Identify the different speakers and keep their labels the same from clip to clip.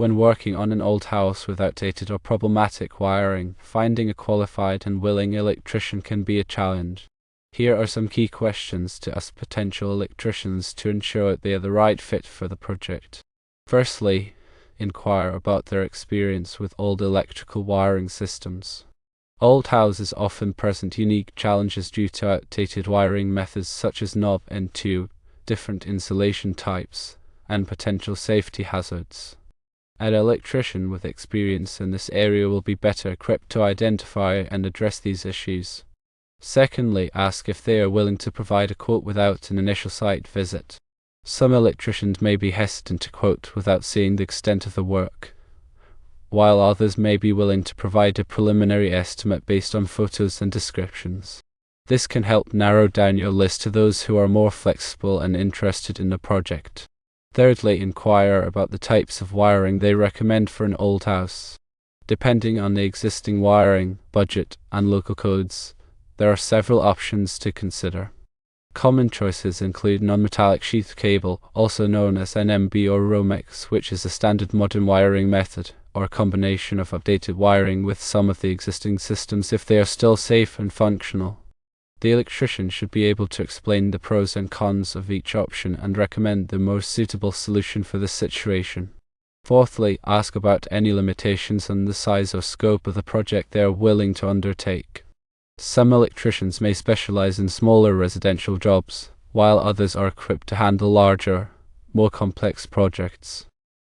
Speaker 1: When working on an old house with outdated or problematic wiring, finding a qualified and willing electrician can be a challenge. Here are some key questions to ask potential electricians to ensure they are the right fit for the project. Firstly, inquire about their experience with old electrical wiring systems. Old houses often present unique challenges due to outdated wiring methods such as knob and tube, different insulation types, and potential safety hazards. An electrician with experience in this area will be better equipped to identify and address these issues. Secondly, ask if they are willing to provide a quote without an initial site visit. Some electricians may be hesitant to quote without seeing the extent of the work, while others may be willing to provide a preliminary estimate based on photos and descriptions. This can help narrow down your list to those who are more flexible and interested in the project. Thirdly, inquire about the types of wiring they recommend for an old house. Depending on the existing wiring, budget, and local codes, there are several options to consider. Common choices include non-metallic sheath cable, also known as NMB or Romex, which is a standard modern wiring method, or a combination of updated wiring with some of the existing systems if they are still safe and functional. The electrician should be able to explain the pros and cons of each option and recommend the most suitable solution for the situation. Fourthly, ask about any limitations on the size or scope of the project they are willing to undertake. Some electricians may specialize in smaller residential jobs, while others are equipped to handle larger, more complex projects.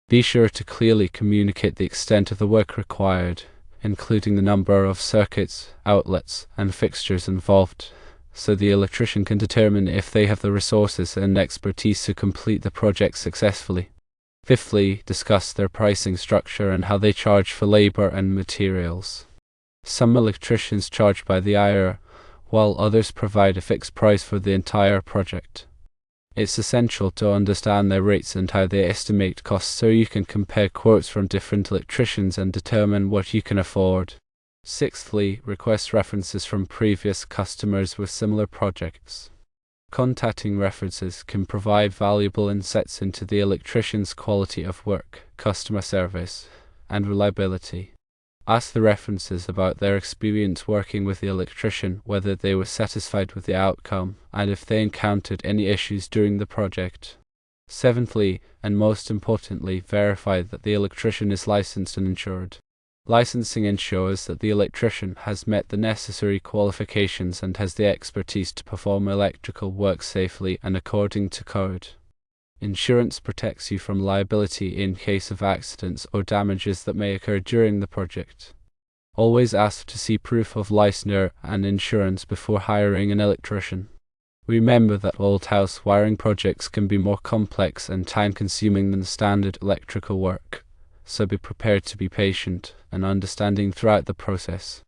Speaker 1: Be sure to clearly communicate the extent of the work required, including the number of circuits, outlets, and fixtures involved, so the electrician can determine if they have the resources and expertise to complete the project successfully. Fifthly, discuss their pricing structure and how they charge for labor and materials. Some electricians charge by the hour, while others provide a fixed price for the entire project. It's essential to understand their rates and how they estimate costs so you can compare quotes from different electricians and determine what you can afford. Sixthly, request references from previous customers with similar projects. Contacting references can provide valuable insights into the electrician's quality of work, customer service, and reliability. Ask the references about their experience working with the electrician, whether they were satisfied with the outcome, and if they encountered any issues during the project. Seventhly, and most importantly, verify that the electrician is licensed and insured. Licensing ensures that the electrician has met the necessary qualifications and has the expertise to perform electrical work safely and according to code. Insurance protects you from liability in case of accidents or damages that may occur during the project. Always ask to see proof of licensure and insurance before hiring an electrician. Remember that old house wiring projects can be more complex and time-consuming than standard electrical work, so be prepared to be patient and understanding throughout the process.